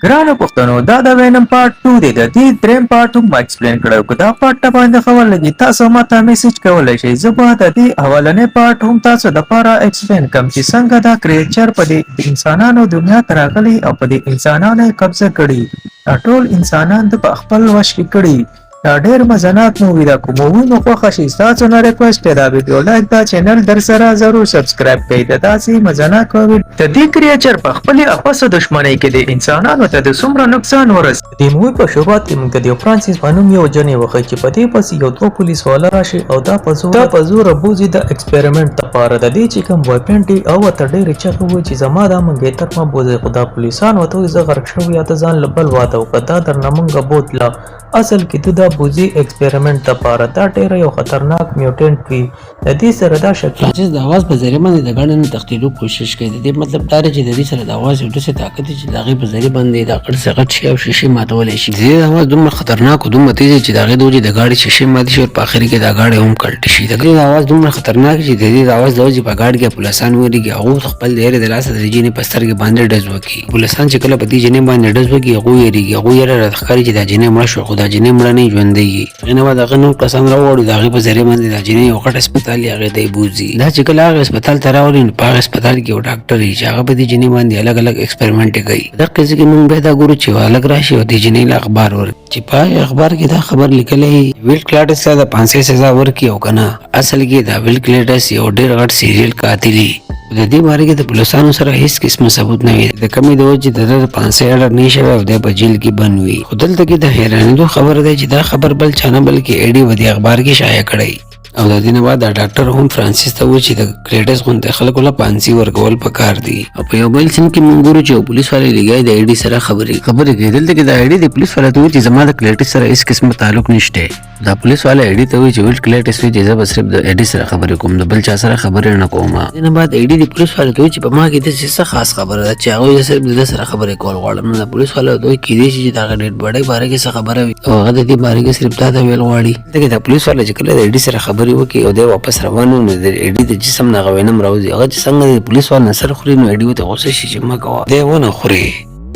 ګرانو پښتنو دا د وینم پارت 2 دی. د دې دریم پارت هم ما ایکسپلین کړو. که دا پارت ته باندې خبر لګي تاسو ما ته میسج کولی شئ. زه به د دې اولنی پارت هم تاسو دپاره ایکسپلین کړم چې څنګه دا کریچر په دې انسانانو دنیا ته راغلی او په دې انسانانو یې قبضه کړي. دا ټول انسانان د په خپل وش کې کړي. دا ډېر مزناک مووي ده. که مووي مو خوښه شي ستاسو نه ریکویسټ دی دا ویډیو لایک دا چینل در سره ضرور سبسکرایب کړئ. د داسې مزناک د دې کریچر په خپلې اپسو دښمنۍ کې د انسانانو ته د څومره نقصان ورسوي. د مووي په شروعات کې موږ د یو فرانسیس په نوم یو جنې وښیي چې په دې پسې یو دوه پولیس والا راشي او دا په زوره بوځي د ایکسپریمنټ دپاره. د دې چې کوم وایپن دی او ورته ډېرې چغې وایي چې زما دا منګیتر مه بوځئ. خو دا پولیسان ورته وایي زه غرق شوی یا ته ځان له بل واده وکړه دا درنه موږ بوتله. اصل کې د دا بوزي ایکسپریمنټ لپاره دا ډېر یو خطرناک میوټنټ وي. د دې سره دا شک فرانسیس د اواز په ذریعه باندې د ګاډۍ نه تښتېدو کوشش کوي. د دې مطلب دا دی چې د دې سره د اواز یو داسې طاقت دی چې د هغې په ذریعه باندې د غټ څه غټ شي او شیشې ماتولی شي. د دې اواز دومره خطرناک او دومره تیز دی چې د هغې د وجې د ګاډۍ شیشې ماتې شي او په اخر کې دا ګاډۍ هم کلټه شي. د دې اواز دومره خطرناک چې د دې د اواز د وجې په ګاډۍ کې پولیسان وېرېږي. هغوی خپل د یارې د لاسه د جینۍ په سترګې باندې ډز وکړي. پولیسان چې کله په دې جینۍ باندې ډز وکړي هغوی وېرېږي. هغوی یاره راته ښکاري چې دا جینۍ مړه شوه خو دا جینۍ مړه نه ژوندۍ وي. هغې نه بعد هغه نور کسان راوړي د هغې په ذریعه باندې دا جینۍ یو غټ هسپتال یې هغې ته یې بوځي. دا چې کله هغه هسپتال ته راولي نو په هغه هسپتال کې یو ډاکټر وي چې هغه په دې جینۍ باندې الګ الګ ایکسپریمنټ یې کوي. په دغه قضیه کې موږ بیا دا ګورو چې یو هلک راشي او دې جینۍ له اخبار ورکړي چې په هغې اخبار کې دا خبر لیکلی ویل کلاټس ته د 500 سزا ورکړي او که نه اصل کې دا ویل کلاټس یو ډېر غټ سیریل قاتل وي. د دې باره کې د پولیسانو سره هیڅ قسمه ثبوت نه وي. د کمې د وجې د ده د 500 اډر نه شوی او دی په جیل کې بند وي. خو دلته کې د حیرانېدو خبره دی چې دا خبر بل چا نه بلکې ایډي په دې اخبار کې شایع کړی. او د دې نه بعد دا ډاکټر هم فرانسیس ته وویل چې د کلیټس غوندې خلکو له پانسي ورکول پکار دي. او په یو بل سین کې موږ ګورو چې یو پولیس والا لګیا د ایډي سره خبرې کوي. دلته کې د ایډي د پولیس والا ته وویل چې زما د کلیټس سره هېڅ قسمه تعلق نشته. دا پولیس والا ایډي ته وویل چې ویل کلیټس وایي چې زه به صرف د ایډي سره خبرې کوم د بل چا سره خبرې نه کوم. دې نه بعد ایډي د پولیس والا ته وویل چې په ما کې داسې څه خاص خبره ده چې هغوی زه صرف د ده سره خبرې کول غواړم. نو د پولیس والا ته وایي کیدای شي چې د هغه ډیډ باډۍ باره کې څه خبره وي او هغه د دې باره کې صرف تا ته ویل غواړي. دلته کې د پولیس والا چې کله د ایډي سره خبرې وکړي او دی واپس روان و نو د ایډي د جسم نه هغه وینم راوځي. هغه چې څنګه د پولیس والا نه سر خوري نو ایډي ورته غوسه شي چې مه کوه دی ونه خوري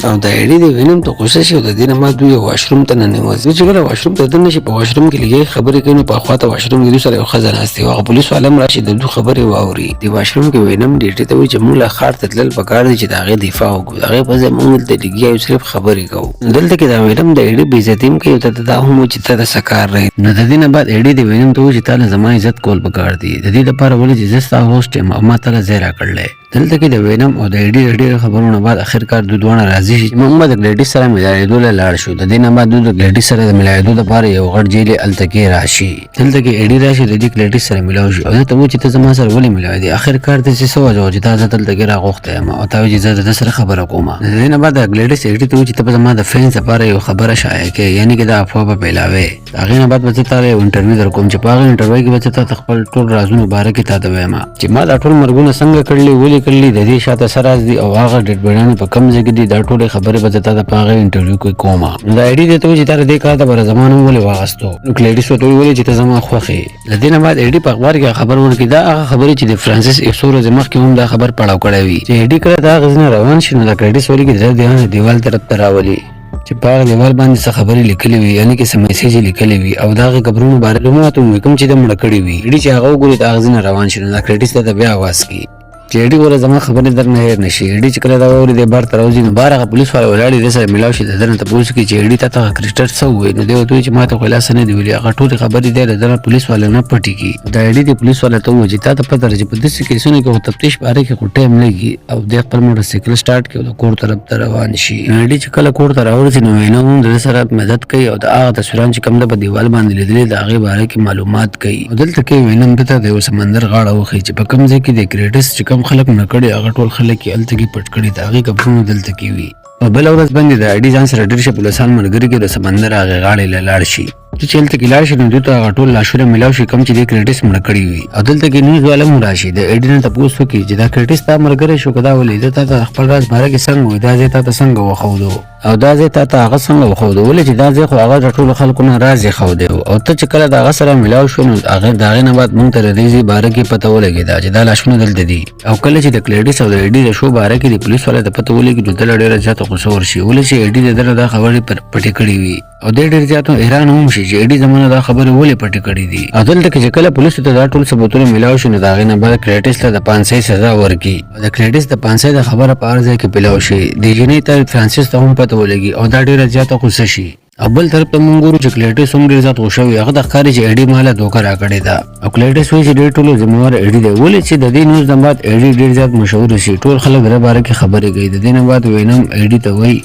او د ایډي د وینم ته غوسه شي او د دې نه بعد دوی واشروم ته ننوځي. چې کله واشروم ته دننه شي په واشروم کې لګیا خبرې کوي نو په خواته واشروم کې دوی سره یو ښځه ناستې وه. هغه پولیس والا هم راشي د دوی خبرې واوري. د واشروم کې وینم ډیټې ته وایي چې موږ له ښار ته تلل پکار دی چې د هغې دفاع وکړو. د هغې په ځای موږ دلته لګیا یو صرف خبرې کوو. دلته کې دا وینم د ایډي بې عزتي هم کوي او ته دا هم وایي چې ته د څه کار رهي. نو د دې نه بعد ایډي د وینم ته وایي چې تا له زما عزت کول پکار دي. د دې لپاره ولې چې زه ستا هوسټ یم او ما تا له ځای راکړلی. دلته کې د وینم او د ایډي د ډېرو خبرو نه بعد اخرکار دوی دواړه راضي شي چې موږ به د ګلیډي سره ملاوېدو له لاړ شو. د دې نه بعد دوی د ګلیډي سره د ملاوېدو لپاره یو غټ جیل یې هلته کې راشي. دلته کې ایډي راشي د دې ګلیډي سره ملاو شي او ده ته وایي چې ته زما سره ولې ملاوېدې. اخرکار داسې څه وجه وه چې تا زه دلته کې راغوښتی یم او تا وایي چې زه د ده سره خبره کوم. د دې نه بعد د ګلیډس ایډي ته وایي چې ته به زما د فینس لپاره یو خبره شایع کړې یعنې کې دا افوا به پیلاوې. د هغې نه بعد به زه تا له یو انټرویو در کوم چې په هغه انټرویو کې به زه تا ته خپل ټول رازونو باره کې تا ته وایم چې ما دا ټول مرګونه څنګه کړلي ولې کړلي د دې شاته څه راز دي او هغه ډیډ باډیانې په کوم ځای کې دي دا ټولې خبرې به زه تا ته په هغې انټرویو کې کوم. نو دا ایډي ته وایي چې تا د دې کار ته به زما نوم ولې واخیستو. نو کلیډس ورته وویل چې ته زما خوښ یې. د دې نه بعد ایډي په اخبار کې خبر ورکړي دا هغه خبرې چې د فرانسیس یو څو ورځې مخکې هم دا خبر پړاو کړی وي چې ایډي کله د هغه ځای نه روان شي نو دا کلیډس ولي کې د ده دیوال طرف ته راولي چې په هغه دیوال باندې څه خبرې لیکلې وي یعنې کې څه میسیج یې لیکلی وي او د هغې قبرونو باره معلومات هم وي کوم چې ده مړه کړي وي. ایډي چې هغه وګوري د هغه ځای نه روان شي نو دا کلیډس ته بیا اواز کړي چې ایډي ګوره زما خبرې در نه هېر نه شي. ایډي چې کله دا واوري دی بار ته راوځي نو بار هغه پولیس والا ولاړ دی سره ملاو شي د ده نه تپوس کړي چې ایډي تا ته هغه کریسټر څه ووایي. نو دی ورته وایي چې ما ته خو لا څه نه دي ویلي هغه ټولې خبرې دی د ده نه پولیس والا نه پټې کړي. دا ایډي د پولیس والا ته ووایي چې تا ته پته ده چې په داسې کیسونو کې خو تفتیش باره کې خو ټایم لګي او دی خپل موټرسایکل سټارټ کړي او د کور طرف ته روان شي. نو ایډي چې کله کور ته راورسي نو وینم هم د ده سره مدد کوي او د هغه تصویران چې کوم ده په دیوال باندې لیدلي د هغې باره کې معلومات کوي. او دلته کې وینم ده ته د یو سمندر غاړه وښیي چې په کوم ځای کې د کریټس چې کوم خلک مړه کړي هغه ټول خلک یې هلته کې پټ کړي د هغې قبرونه دلته کې وي. په بله ورځ باندې د ایډي ځان سره ډېر شه پولیسان ملګري کړي د سمندر هغې غاړې له لاړ شي. چې هلته کې لاړ شي نو دوی ته هغه ټول لاشونه میلاو شي کوم چې دې کریټس مړه کړي وي. او دلته کې نیوز والا هم راشي د ایډي نه تپوس وکړي چې دا کریټس تا ملګری شو که دا ولې ده تا ته خپل راز باره کې څنګه وایي دا ځای تا ته څنګه وښودو. او دا ځای تا ته هغه څنګه وښود ولې چې دا ځای خو هغه د ټولو خلکو نه راز ښودی او ته چې کله د هغه سره ملاو شو نو هغه د هغې نه بعد موږ ته د دې ځای باره کې پته ولګېده چې دا لاشونه دلته دي او کله چې د کلیډس او د ایډي د شو باره کې د پولیس والا ته پته ولګي نو دله ډېره زیاته غوسه ورشي ولې چې ایډي د ده دا خبرې پټې کړې وي او دی ډېر زیات حیران هم شي چې ایډي زما نه دا خبرې ولې پټې کړې دي او دلته کې چې کله پولیسو ته دا ټول ثبوتونه ملاو شي نو د هغې نه بعد کلیډس ته د 500 سزا ورکړي او د کلیډس د 500 د خبره په هر ځای کې پیلاو شي د جنۍ ته فرانسیس ته هم پته ولګي او دا ډېره زیاته غوسه شي او بل طرف ته مونږ ګورو چې کلیډس هم ډېر زیات غوسه وي هغه د ښکاري چې ایډي ماله دوکه راکړې ده او کلیډس وایي چې ډېر ټولو ذمهوار ایډي دی ولې چې د دې نیوز نه بعد ایډي ډېر زیات مشهور شي ټول خلک د باره کې خبرې کوي د دې نه بعد وینم ایډي ته وایي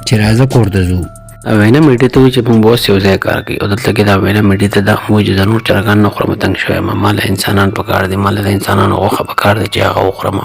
چې راځه کور ته ځو او وینم ایډي ته وایي چې موږ اوس یو ځای کار کوي او دلته کې دا وینم ایډي ته دا هم وایي چې زه نور چرګان نه خورم تنګ شوی یم ما له انسانان پکار دي ما له انسانانو غوښه پکار ده چې هغه وخورم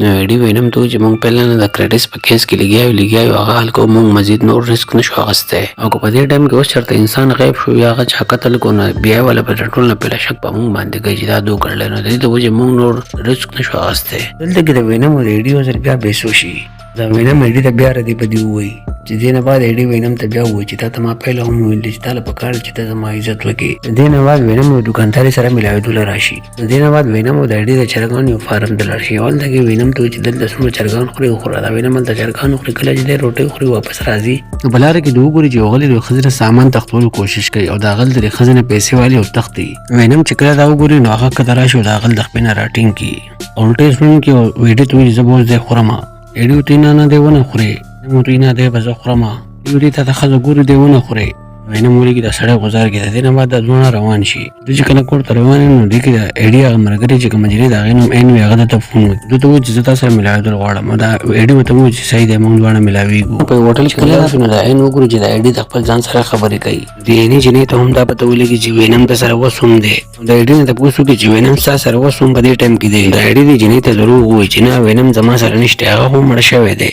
نو ایډي وینم ته وایي چې موږ پهله نه د کریډس په کیس کې لګیا یو هغه حل کوو موږ مزید نور ریسک نشو اخیستی او که په دې ټایم کې اوس چېرته انسان غیب شو یا هغه چا قتل کړو نو بیا یې والا په ټول نه پهله شک په موږ باندې کوي چې دا دو کړلی نو د دې د وجې موږ نور ریسک نشو اخیستی دلته کې د وینم او د ایډي یو ځل بیا بېسو شي دا وینم ایډي ته بیا ردي بدي ووایي چې دې نه بعد ایډي وینم ته بیا ووایي چې تا ته ما پهله هم ویلي چې تا له پکار چې ته زما عزت وکړې د دې نه بعد وینم او دوکاندارې سره ملاوېدو له راشي د دې نه بعد وینم او د ایډي د چرګانو یو فارم ته لاړ شي هلته کې وینم ته وایي چې دلته څومره چرګان خوري وخوره دا وینم هلته چرګان خوري کله چې دی روټۍ خوري واپس راځي نو په لاره کې د وګوري چې یو غلی د ښځې نه سامان تښتولو کوشش کوي او د هغه د ښځې نه پیسې والي او تښتي وینم چې کله دا وګوري نو هغه کته راشي او د هغه د خپې نه راټینګ کړي الټۍ سوڼکي او ایډي ته وایي زه به اوس دی خورم ایډي ورته نه دی ونه خورې نه ورته نه دی به زه خورم ایډي ته د ښځه ګوري دی ونه خورې وینم ولیکي د سړی غوزار کې د دې نه بعد دا دواړه روان شي دوی چې کله کور ته روان نو دوی کې د ایډي هغه ملګري چې کومه نجلۍ د هغې نوم عین وي هغه درته فون وکړي دوی ته ووایي چې زه تا سره ملاوېدل غواړم او دا ایډي ورته ووایي چې صحیح دی موږ دواړه ملاوېږو په یو هوټل کې کله راسو نو د عین وګورو چې د ایډي د خپل ځان سره خبرې کوي د عیني جنۍ ته هم دا پته ولګي چې وینم د سره اوس هم دی د ایډي نه تپوس وکړي چې وینم ستا سره اوس هم په دې ټایم کې دی د ایډي دې جنۍ ته دروغ ووایي چې نه وینم زما سره نشته هغه هم مړ شوی دی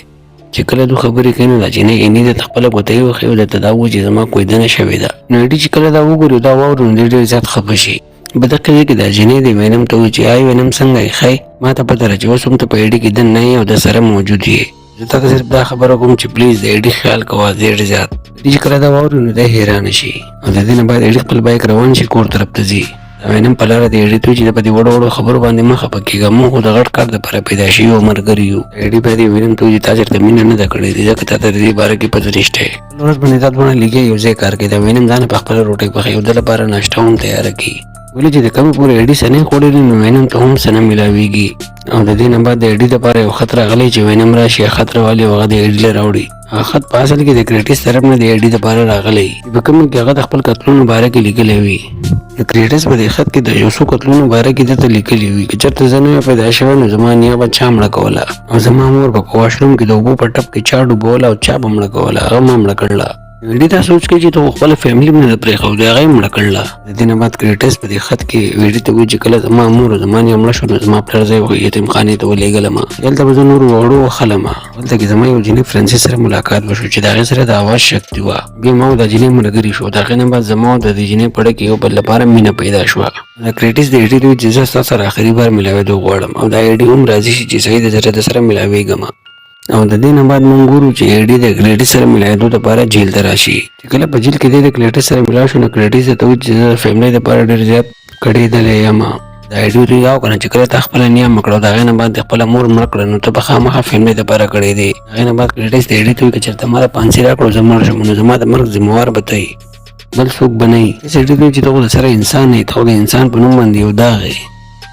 چې کله دوی خبرې کوي نو دا جنۍ عیني درته خپله ګوتهیي وښیي او درته دا ووایي چې زما کویدنه شوې ده نو ایډي چې کله دا وګوري دا واوري نو ډېر زیات خفه شي په دغه ځای کې دا جنۍ د وینم ته وایي چې آی وینم څنګه یې ښی ما ته پته ده چې اوس هم ته په ایډي کې دن نه یې او د سره موجود یې زه تا ته صرف دا خبره کوم چې پلیز د ایډي خیال کوه ډېر زیات ایډي چې کله دا واوري نو دی حیرانه شي او د دې نه بعد ایډي خپل بایک روان شي کور طرف ته ځي وینم په لاره د ایډي ته وایي چې په دې وړو وړو خبرو باندې مه خفه کېږه موږ خو د غټ کار دپاره پیدا شوي یو ملګري یو ایډي بیا دې وینم ته وایي چې تا چېرته مینه نه ده کړې ځکه تا ته د دې باره کې پته نشته بل ورځ باندې دا دواړه لګیا یو ځای کار کوي دا وینم ځان په خپله روټۍ پخوي او د لپاره ناشته هم تیاره کړي ولې چې د کمې پورې ایډي څه نه خوړلي نو وینم ته هم څه نه میلاویږي او د دې نه بعد د ایډي دپاره یو خط راغلی چې وینم راشي خط راولي او هغه د ایډي له راوړي هغه خط په اصل کې د کریټس طرف نه د ایډي دپاره راغلی په کوم کې هغه د خپل قتلونو باره کې لیکلی وي د کریټس په دې خط کې د یو څو قتلونو باره کې درته لیکلي وي که چېرته زه نه پیدا شوی نو زما نیا به چا مړه کوله او زما مور به په واشروم کې د اوبو په ټپ کې چا ډوبوله او چا به مړه کوله هغه ما مړه کړله ایډي دا سوچ کوي چې ته خپله فیملي هم نه پرېښودې هغه یې مړه کړله د دې نه بعد کریټس په دې خط کې ایډي ته وایي چې کله زما مور او زما نیا مړه شوه نو زما پلار زه یې یتیمخانې ته ولېږلم دلته به زه نور وړو وښلم هلته کې زما یو جنۍ فرانسیس سره ملاقات وشو چې د هغې سره د اواز شکتي وه بیا ما او د جنۍ ملګري شو د هغې نه بعد زما او د دې جنۍ په اړه کې یو بل لپاره مینه پیدا شوه د کریټس د ایډي ته وایي چې زه ستا سره آخري بار ملاوېدو غواړم او دا ایډي هم راضي شي چې صحیح د زه د سره ملاوېږم او د دې نه بعد موږ ګورو چې ایډي د کریټس سره ملاوېدو دپاره جیل ته راشي چې کله په جیل کې دی د کریټس سره ملاو شو نو کریټس ته وایي چې زه د فیملۍ دپاره ډېر زیات کړېدلی یم دا ایډي ورته یو که نه چې کله تا خپله نیا مړه کړه د هغې نه بعد د خپله مور مړه کړه نو ته به خامخا فیملۍ دپاره کړېدې هغې نه بعد کریټس د ایډي ته وایي که چېرته ما د پانسي راکړو زه مړ شم نو زما د مرګ ذمهوار به ته بل څوک به نه یي ایډي ته وایي چې ته خو د سره انسان نه یې ته خو د انسان په نوم باندې یو داغ یې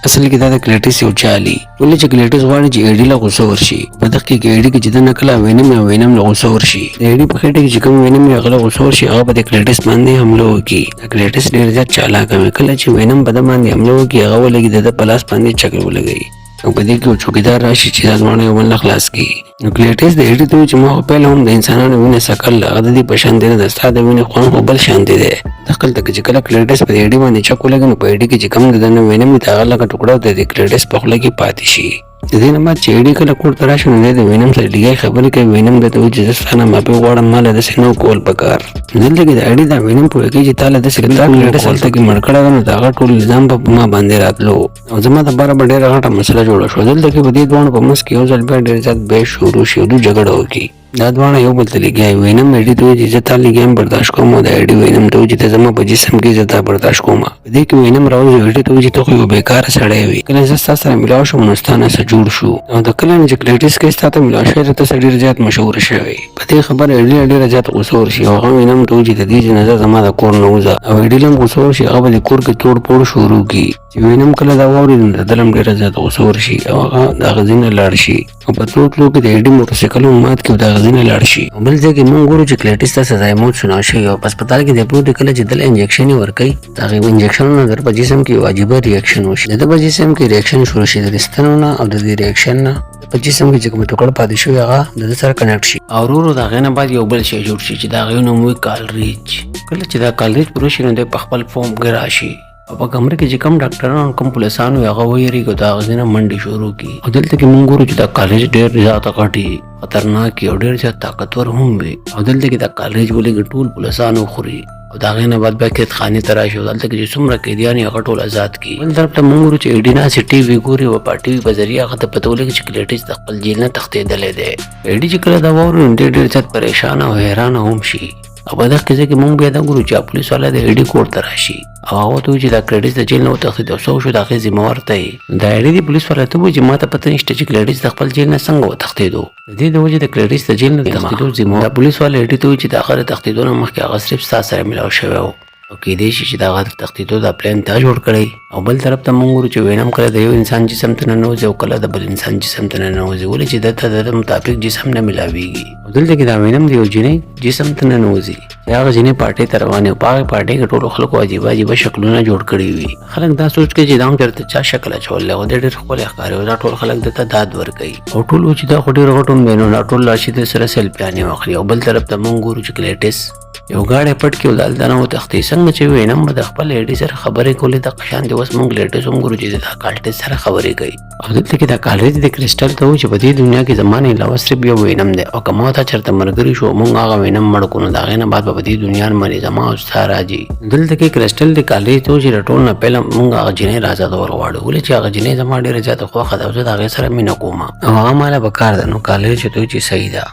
اصل کې دا د کلیټس یو چالي ولې چې کلیټس غواړي چې ایډي له غوسه ورشي په دغه کې ایډي کې چې د نکله وینم له غوسه ورشي د ایډي په خېټه کې چې کوم وینم یې هغه غوسه ورشي هغه به د کلیټس باندې حمله وکړي د کلیټس ډېر زیات چالاک وي کله چې وینم په ده باندې حمله وکړي هغه ولګي د ده په لاس باندې چکر ولګوي او په دې کې یو چوکیدار راشي چې دا دواړه یو بل نه خلاص کړي نو کلیټس د ایډي ته وایي چې ما خو پیله هم د انسانانو وینه څکل هغه د دې په شان دی نه د ستا د وینې خوند خو بل شانتې دی دخلته کې چې کله کلیټس په ایډي باندې چک ولګي نو په ایډي کې چې کم د ده نه وینم وي د هغه لکه ټوکړه د کلیټس په خوله کې پاتې شي د دې نه بعد چې ایډي کله کور ته راشي نو دی د وینم سره لږی خبرې کوي وینم درته وایي چې زه ستا نه معافي غواړم ما له داسې نه کول پکار دلته کې د ایډي دا وینم پوهه کوي چې تا له داسې تا کلیټس هلته کې مړ کړی وه نو د هغه ټول الزام به په ما باندې راتلو او زما دپاره به ډېره غټه مسله جوړه شوه دلته کې په دې دواړو په منځ کې یو ځل بیا ډېر زیات بحث شروع شي او دوی جګړه وکړي دا دواړه یو بل ته لګیا وینم ایډي ته وایي چې زه تا لګیا برداشت کوم او د ایډي وینم ته وایي چې ته زما په جسم کې زه تا برداشت کوم. په دې کې وینم راوځي ایډي ته وایي چې ته خو یو بېکاره سړی وې. کله زه ستا سره ملاو شوم نو ستا نه څه جوړ شو او د کله نه چې کلیټس کې ستا ته ملاو شوی ته څه ډېر زیات مشهوره شوې. په دې خبره ایډي ډېره زیاته غوسه ورشي او هغه وینم ته وایي چې د دې جنازه زما د کور نه وځه او ایډي هم غوسه ورشي هغه به د کور کې توړ پوړ شروع کړي. چې وینم کله دا واوري نو د ده هم ډېره زیاته غوسه ورشي او هغه د هغه ځای نه لاړ شي او په تلو تلو کې د ایډي موټرسایکل هم مات کړي او د هغه ځای نه لاړ شي. بل ځای کې موږ ګورو چې کلیټس ته سزای موت سنا شوی او په هسپتال کې د پروت کله چې دل انجکشن یې ورکوي د هغې انجکشنونو در په جسم کې یو عجیبه ریاکشن وشي. د ده په جسم کې ریاکشن شروع شي د ستنو نه او د دې ریاکشن نه په جسم کې چې کوم ټوکر پاتې شوی هغه د ده سره کنیکټ شي او ورو ورو د هغې نه بعد یو بل شی جوړ شي چې د هغې نوم وي کالریج. کله چې دا کالریج پوره شي نو دی په خپل فورم کې راشي او په کمره کې چې کم ډاکټران کوم پولیسان وي هغه ویریږي او د هغه ځای نه منډې شروع کړي او دلته کې موږ ګورو چې دا کالریج ډېر زیاته غټي خطرناک او ډېر زیات طاقتور هم وي او دلته کې دا کالریج ولې ټول پولیسان وخوري او د هغې نه بعد بیا قیدخانې ته راشي او دلته کې چې څومره قیدیان یې هغه ټول آزاد کړي. بل طرف ته موږ ګورو چې ایډي ناسې ټي وي ګوري او په ټي وي په ذریعه هغه ته پته ولګي چې کلیټس د خپل جیل نه تښتېدلی دی. ایډي چې کله دا واوري نو ډېر زیات پریشانه او حیرانه هم شي او په دغه کیسه کې موږ بیا دا ګورو چې پولیس والا د ایډي کور ته راشي او هغه ته وایي چې دا کلیټس د جیل نه وتښتېد او څه وشو د هغې ذمهوار ته یې د ایډي د پولیس والا ته وایي چې ما ته پته نشته چې کلیټس د خپل جیل نه څنګه وتښتېدو. د دې د وجې د کلیټس د جیل نه د تښتېدو ذمهوار د پولیس والا ایډي ته وایي چې د هغه د تښتېدو نه مخکې هغه صرف ستا سره ملاو شوی و او کېدای شي چې د هغه د تښتېدو دا پلان تا جوړ کړی. او بل طرف ته موږ ګورو چې وینم کله د یو انسان جسم ته ننوځي او کله د بل انسان جسم ته ننوځي ولې چې ده ته د ده مطابق جسم نه ملاویږي. او دلته کې دا وینم د یو جینۍ جسم ته ننوځي چې هغه جینۍ پارټۍ ته روانې او په هغې پارټۍ کې ټولو خلکو عجیبه عجیبه شکلونه جوړ کړي وي. خلک دا سوچ کوي چې دا هم چېرته چا شکل اچولی او دی ډېر ښکلی ښکاري او دا ټول خلک ده ته داد ورکوي او ټول و چې دا خو ډېر غټ هم دی نو دا ټول راشي د سره سیلفیانې واخلي. او بل طرف ته موږ ګورو چې کلیټس یو گاډی پټ کې ولدالته نه وتښتي څنګه چې وینم به د خپل ایډي سره خبرې کولې دغه شان دي اوس موږ لیټس هم ګورو چې د کالټس سره خبرې کوي او دلته کې دا کالریج د کرسټل ته و چې په دې دنیا کې زما نه علاوه صرف یو وینم دی او که ما ته چېرته ملګري شو موږ هغه وینم مړ کړو نو د هغې نه بعد به په دې دنیا باندې زما او ستا راځي. دلته کې کرسټل د کالریج ته و چې د ټول نه پهله موږ هغه جینۍ راځه ورغواړو ولې چې هغه جینۍ زما ډېره زیاته خوښه ده او زه د هغې سره مینه کوم او هغه ماله به کار ده نو کالریج ته و چې صحیح ده.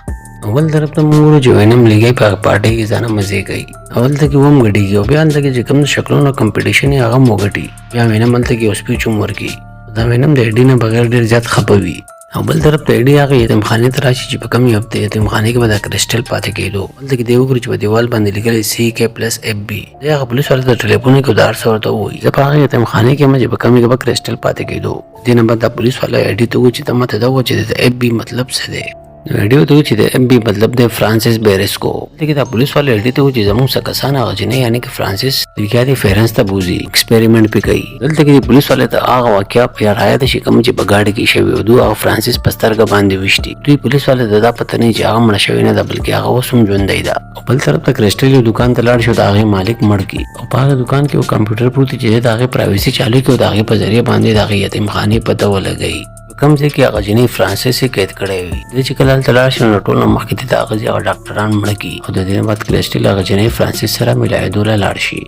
اول طرف ته موږ ګورو چې وینم لګی په پارټۍ کې ځانه مزې کوي اول ته کې هم ګډېږي او بیا هلته کې چې کوم شکلونو کمپټیشن یې هغه هم وګټي بیا وینم هلته کې یو سپیچ هم ورکړي دا وینم د ایډي نه بغیر ډېر زیات خفه وي. او بل طرف ته ایډي هغه یتیمخانې ته راشي چې په کم هفته یتیمخانې کې به دا کرسټل پاتې کېدو هلته کې دی وګورو چې په دیوال باندې لیکلی CK+FB دی هغه پولیس والا ته ټلیفون کوي دا هر څه ورته ووایي زه په هغه یتیمخانې کې یم چې په کم کې به کرسټل پاتې کېدو. دې نه بعد دا پولیس والا ایډي ته ووایي چې ته ماته دا ووایه چې د FB مطلب څه دی نو ایډي ورته ووایي چې د FB مطلب دی فرانسیس بیرسکو. دلته کې دا پولیس والا ایډي ته ووایي چې زموږ څه کسان هغه جینۍ یعنې که فرانسیس بیا دې فیرنس ته بوځي ایکسپریمنټ پې کوي. دلته کې د پولیس والا ته هغه واقعه په یاد رایاده شي کوم چې په گاډي کې شوي او دوی هغه فرانسیس په سترګه باندې ویشتي دوی پولیس والا ته دا پته نه چې هغه مړه شوې نه ده بلکې هغه اوس هم ژوندی ده. او بل طرف ته کرسټل یو دوکان ته لاړ شو د هغې مالک مړ کړي او په هغه دوکان کې یو کمپیوټر پروت چې د هغې پرایوسي چالو کړي او د هغې په ذریعه باندې د هغې یتیمخانې پته ولګوي کم ځای کې هغه جینۍ فرانسیس یې قید کړی وي. دی چې کله هلته لاړ شي نو ټول نه مخکې د هغه ځای هغه ډاکټران مړه کړي او د دې نه بعد کرسټل هغه جینۍ فرانسیس سره ملاوېدو له لاړ شي.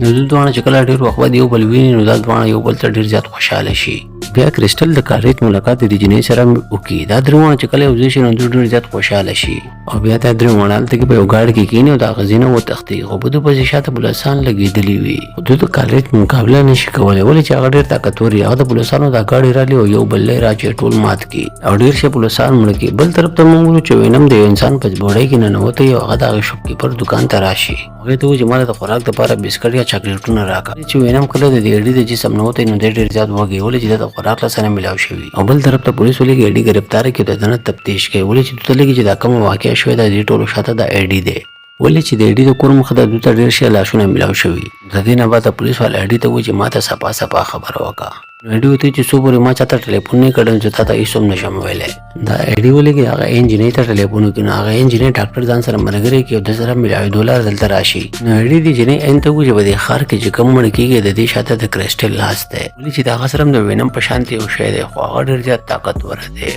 نو دوی دواړه چې کله ډېر وخت بعد یو بل ویني نو دا دواړه یو بل ته ډېر زیات خوشحاله شي. بیا کرسټل د کالریج ملاقات د دې جینۍ سره وکړي دا درې واړه چې کله یو ځای شي نو دوی ډېر زیات خوشحاله شي او بیا دا درې واړه هلته کې په یو ګاډي کې کښېني او د هغه ځای نه وتښتي خو په دوی پسې شاته پولیسان لګېدلي وي خو دوی د کالریج مقابله نشي کولی ولې چې هغه ډېر طاقتور وي هغه د پولیسانو دا ګاډي رالي او یو بل را چې ټول مات کړي او ډېر ښه پولیسان مړه کړي. بل طرف ته موږ ګورو چې وینم د یو انسان په بوړۍ کې ننوتی او هغه د هغې شاپکیپر دوکان ته راشي هغې ته وایي چې ما د خوراک دپاره بسکټ یا چاکلیټونه راکړه چې وینم کله د دې ایډي د جسم نه وتی نو دی ډېر زیات وږی ولې چې د د خوراک له سره ملاو شوي او بل طرف ته پولیس ولګي ایډي ګرفتاره کړي د ده نه تفتیش کوي ولې چې دوی ته لګي چې دا کومه واقعه شوې ده د دې ټولو شاته د ایډي دی ولې چې د ایډي د کور مخه ته دوی ته ډېر ښه لاسونه ملاو شوي. د دې نه بعد پولیس والا ایډي ته وایي چې ما ته صفا صفا خبره وکړه نو ایډي ورته وایي چې څو پورې ما چاته ټلیفون نه کړی چې تا ته هېڅ هم نشم ویلی. دا ایډي ولګي هغه انجینۍ ته ټلیفون وکړي نو هغه انجینۍ ډاکټر ځان سره ملګری کړي او د سره ملاوېدو لاره دلته راشي نو ایډي دې جینۍ عین ته وایي چې په دې ښار کې چې کوم مړه کېږي د دې شاته د کرسټل لاس دی ولې چې د هغه سره هم د وینم په شانتې یو شی دی خو هغه ډېر زیات طاقتور دی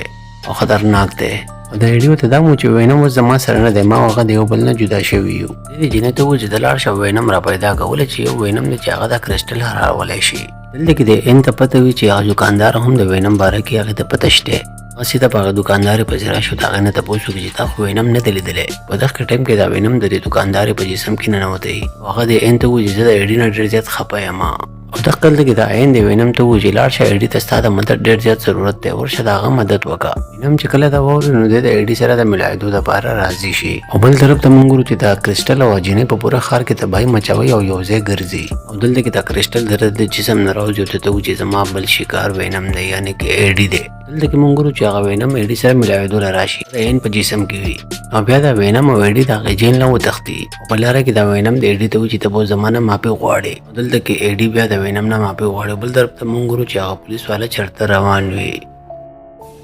او خطرناک دی. د ایډي ورته دا مو چې وینم اوس زما سره نه دی ما او هغه د یو بل نه جدا شوي یو. دې جینۍ ته ووایي چې د لاړ شه وینم را پیدا کړه ولې چې یو وینم دی چې هغه دا کرسټل هرارولی شي. دلته کې د عین ته پته وي چې هغه دوکاندار هم د وینم باره کې هغې ته پته شته اسی ته په دکاندار په ځرا شو دا غنه ته پوښتنه کوي چې تا خو وینم نه دلیدلې په دغه ټیم کې دا وینم د دکاندار په جسم کې نه نوته هغه د انته وځي د اډینر ډیر زیات خپایا ما او د خپل کې دا عین دی وینم ته وځي لاړ شه اډی ته ستاسو مدد ډیر زیات ضرورت دی ورشه داغه مدد وکا وینم چې کله دا وره نو د اډی سره د ملایدو د لپاره راضي شي او بل طرف ته مونږ ورته دا کرسټل او جنې په پوره خار کې تباہی مچاوي او یوځای ګرځي او دلته کې دا کرسټل د جسم نه راوځي ته وځي زما بل شکار وینم دی یعنی کې اډی دی دلته کې مونږ ورته هغه وینم اډی سره ملایدو راشي عین په جسم کې وي او بیا دا وینم او اډی دا غجین له وتختی په لاره کې دا وینم د اډی ته وځي ته په زمانه ماپی غواړي دلته کې اډی بیا د وینم نه ماپی غواړي بل طرف ته مونږ ورته هغه پولیس والا چرته روان وي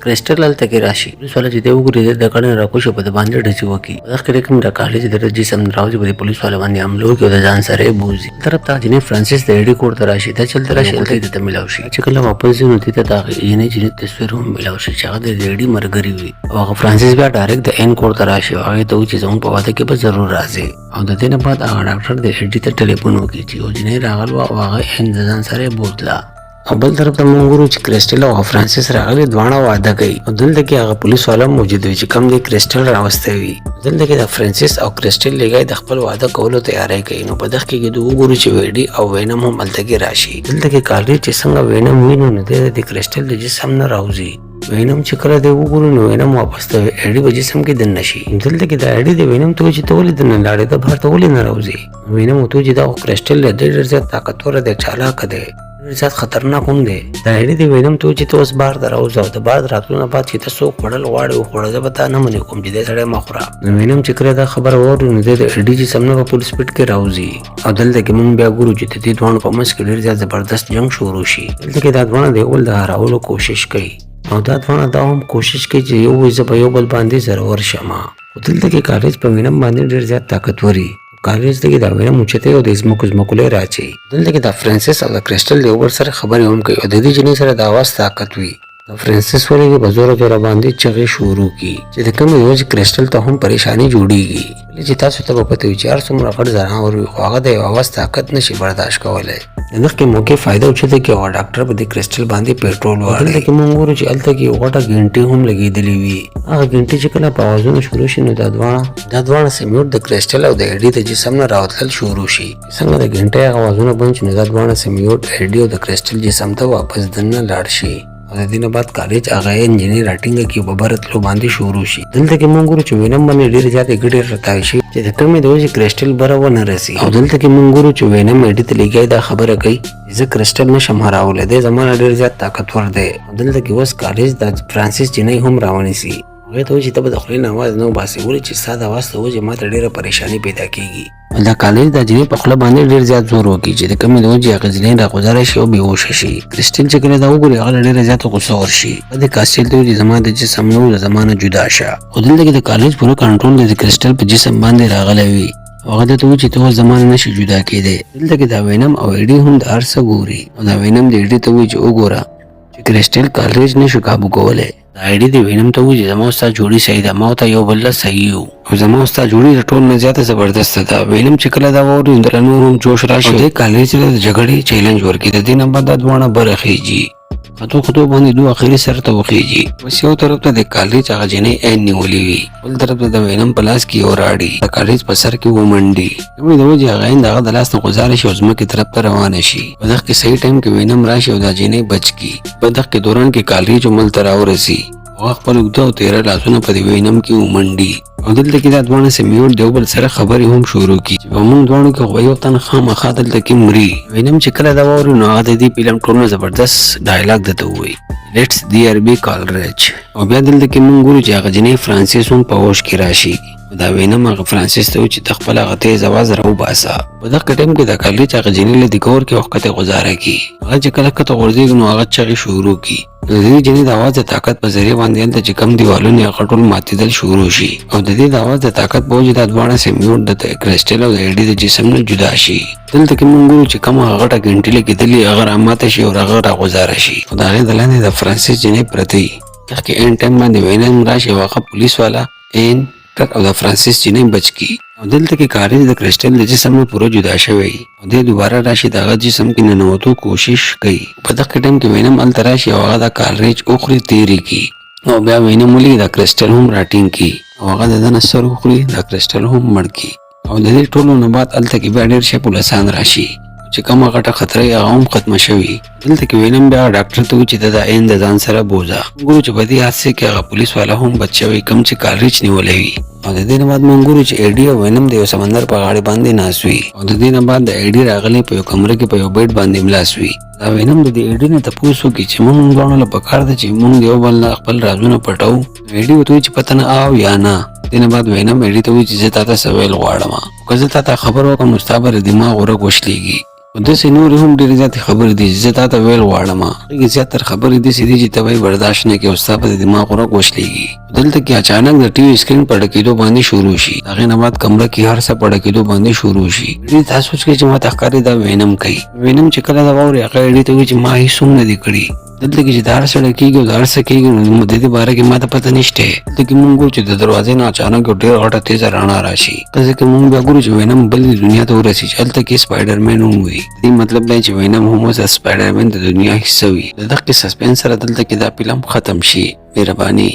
کرسټل هلته کې راشي پولیس والا چې دی وګوري د کڼې راکوشو په باندې ډچې وکړي دغه کې کوم د کالج د جسم راوځي په پولیس والا باندې حمله کوي او د ځان سره بوزي طرف ته جنې فرانسیس د اډی کور ته راشي دا چلته راشي د ملاو شي چې کله واپس ځي نو ته دا جنې تصویر هم ملاو شي چې هغه د اډی مرګري وي او هغه فرانسیس بیا ډایرکټ د ان کور ته راشي هغه ته چې زموږ په واده کې به ضرور راځي او د دې نه بعد هغه ډاکټر د اډی ته ټلیفون وکړي چې جنې راغلو او هغه ان ځان سره بوتلا او بل طرف ته مونږ ورو چې کرسټل او فرانسیس راغلي دواړه واده کوي او دلته کې هغه پولیس والا موجود وي چې کوم دی کرسټل راوسته وي دلته کې د فرانسیس او کرسټل لګای د خپل واده کولو تیاری کوي نو په دغه کې د وګورو چې ویډي او وینم هم هلته کې راشي دلته کې کالری چې څنګه وینم وینو نو د کرسټل د جسم نه راوځي وینم چې کله دی وګورو نو وینم واپس ته اډی په جسم کې دن نشي دلته کې د اډی د وینم ته چې تولې دن لاړې د بهر تولې نه راوځي وینم ته چې دا کرسټل د ډېر زیات طاقتور دی چالاک دی ډېر زیات خطرناک هم دی دا اډی د وینم ته چې اوس بار دراوځه او د بار راتلو نه بعد چې تاسو خړل واړې او خړل به تا نه منې کوم چې د سړی مخوره نو وینم چې کله دا خبر اورو نو د اډی چې سمنه په پولیس پټ کې راوځي او دلته کې مونږ بیا ګورو چې د دې دوه په منځ کې ډېر زیات زبردست جنگ شروع شي دلته کې دا دوه د اول د هراولو کوشش کوي او دا دوه دا هم کوشش کوي چې یو وځ په یو بل باندې ضرور شمه دلته کې کالج په وینم باندې ډېر زیات طاقتوري کالج ته دا وینم اوچته او د زمکو له راچي دلته کې د فرانسیس او د کرسټل د اوور سره خبرې هم کوي او د دې جنې سره د اواز طاقت وي د فرانسیس ولې په زور باندې چغې شروع کی چې د کوم یو کرسټل ته هم پریشانی جوړیږي چې تاسو ته په پته وي چې هر څومره غټ ځانور وي خو هغه د اواز طاقت نشي برداشت کولای دغه کې موقع فائدہ اوچته کې او ډاکټر په دې کرسټل باندې پېټرول ورکړي چې مونږ ورو چې الته کې غټه ګنټي هم لګېدلې وي هغه ګنټي چې کله په اوازونو شروع شي نو دا دوه سیمیوټ د کرسټل او د اډی د جسم نه راوتل شروع شي څنګه د ګنټي اوازونه بند شي نو دا دوه سیمیوټ اډی او د کرسټل جسم ته واپس دننه لاړ شي او د دینه بعد کالج هغه انجینیر راټینګ کې په برتلو باندې شروع شي دلته کې مونږ ورو چې وینم باندې ډېر زیاتې ګډې راتای شي چې د کومې د وجې کرسټل بره ونه رسي او دلته کې مونږ ورو چې وینم اډی ته لګای دا خبره کوي زه کرسټل نشم هراولی دی زما ډېر زیات طاقتور دی دلته کې اوس کالج د فرانسیس جنۍ هم راونیسي هغې ته وایي چې ته به د خولې نه اواز نه وباسې ولې چې ستا د اواز ته وجې ما ته ډېره پریشاني پیدا کېږي دا کالج د جنۍ په خوله باندې ډېر زیات زور وکړي چې د کومې د وجې هغه جنۍ راغوځاره شي او بېهوشه شي کرسټل چې کله دا وګوري هغه له ډېره زیاته غوسه ورشي د کاسټل ته وایي زما د جسم نه له زما نه جدا شه خو دلته کې د کالج پوره کنټرول د کرسټل په جسم باندې راغلی وي هغه ته وایي چې ته اوس زما نه نشي جدا کېدی دلته کې دا وینم او اډي هم د هر څه ګوري او دا وینم د اډي ته وایي چې وګوره چې کرسټل کالج نشو کابو کولی دا اډي د وینم ته وایي چې زما ستا جوړي صحیح ده ما ورته یو بل له صحیح یو او زما ستا جوړي د ټول نه زیاته زبردسته ده وینم چې کله دا واوري نو د نور هم جوش راشي د کالج سره د جګړې چیلنج ورکړي د دې نه بعد دا دواړه برخیږي خطو باندې دوه اخري سر ته وخیږي اوس یو طرف ته د کالج هغه جنۍ عین نیولې وي بل طرف ته د وینم په لاس کې یو راډي د کالج په سر کې ومنډي نو د وجې هغه د هغه د لاس نه ګزاره شي او ځمکې طرف ته روانه شي په دغه کې صحیح ټایم کې وینم راشي او دا جنۍ بچ کی په دغه کې دوران کې کالج عمل ته راورسي هغه خپل اوږده او تیره لاسونه په دې وینم کې ومنډي او دلته کې دا دواړه سیمیوټ د یو بل سره خبرې هم شروع کړي چې په موږ دواړو کې خو یو تن خامخا دلته کې مري وینم چې کله دا واوري نو هغه د دې فلم ټول نه زبردست ډایلاګ درته ووایي لیټس دیر بی کالریج او بیا دلته کې موږ ګورو چې هغه جنۍ فرانسیس هم په هوش کې راشي دا وینم هغه فرانسیس ته چې ته خپل هغه تیز اواز راوباسه په دغه ټایم کې د کالج هغه جنۍ له دې کور کې وخت غزاره کړي هغه چې کله کته غورځېږي نو هغه چغې شروع کړي د دې جنۍ د اواز د طاقت په ذریعه باندې هلته چې کم دیوالونه یې ټول ماتېدل شروع شي او د دې د اواز د طاقت په وجې دا دواړه سیمیوټ د کرسټل او د اډي د جسم نه جدا شي دلته کې موږ ګورو چې کومه غټه ګنټې لګېدلې هغه راماته شي او هغه راغوځاره شي او د هغې د لاندې د فرانسیس جنۍ پرته وي دغه کې این ټایم باندې وینم راشي او هغه پولیس والا این او د فرانسیس جنۍ بچ کی او دلته کې کالج د کرسټل د جسم نه پوره جدا شوی او د دوباره راشي د هغه جسم کې ننوتو کوشش کوي په دغه ټایم کې وینم هلته راشي او هغه د کالج اوخري تیری کی او بیا وینم ولګي دا کرسټل هم راټینګ کی او هغه د دنه سر وخوري دا کرسټل هم مړ کی او د دې ټولو نه بعد الته کې بیا ډېر شي پولیسان راشي چې کومه غټه خطر یې هغه هم ختمه شوي دلته کې وینم بیا ډاکټر ته چې دا عین د ځان سره بوزه ګورو چې په دې حادثه کې هغه پولیس والا هم بچ شوی کم چې کالریچ نیولې وي او د دې نه بعد موږ ګورو چې ایډي او وینم د یو سمندر په غاړه باندې ناست وي او د دې نه بعد د ایډي راغلی په یو کمره کې په یو بیډ باندې ملاس وي دا وینم د دې ایډي نه تاسو کې چې موږ غواړو له پکار د چې موږ یو بل خپل رازونه پټو ایډي وته چې پته نه آو یا نه دینه بعد وینم ایډي ته وی چې زه تاسو سوال غواړم که زه تاسو خبر وکم مستعبر دماغ ورګ وشلېږي د سينور هم ډېر زیات خبرې دي چې تاسو ویل غواړم هغه زیاتره خبرې دي چې ته به برداشت نه کې او ستاسو د دماغ ورګ وشلېږي دلته کې اچانک د ټي وي سکرین په ډکېدو باندې شروع شي هغه نه بعد کمره کې هر څه په ډکېدو باندې شروع شي دې تاسو چې ما تخکاری دا وینم کوي وینم چې کله دا ووري هغه دې ته چې ما هیڅ نه دی کړی دلته کې چې دار سره کېږي او دار سره کېږي نو د دې باره کې ماته پته نشته دلته کې مونږ چې د دروازې نه اچانک ډېر غټه تیز رڼا راشي کله چې مونږ بیا ګورو چې وینم بل دنیا ته ورسي چې هلته کې سپایډرمین هم وي دې مطلب دی چې وینم هم اوس سپایډرمین د دنیا حصه وي دغه سسپنس سره دلته کې دا فلم ختم شي مهرباني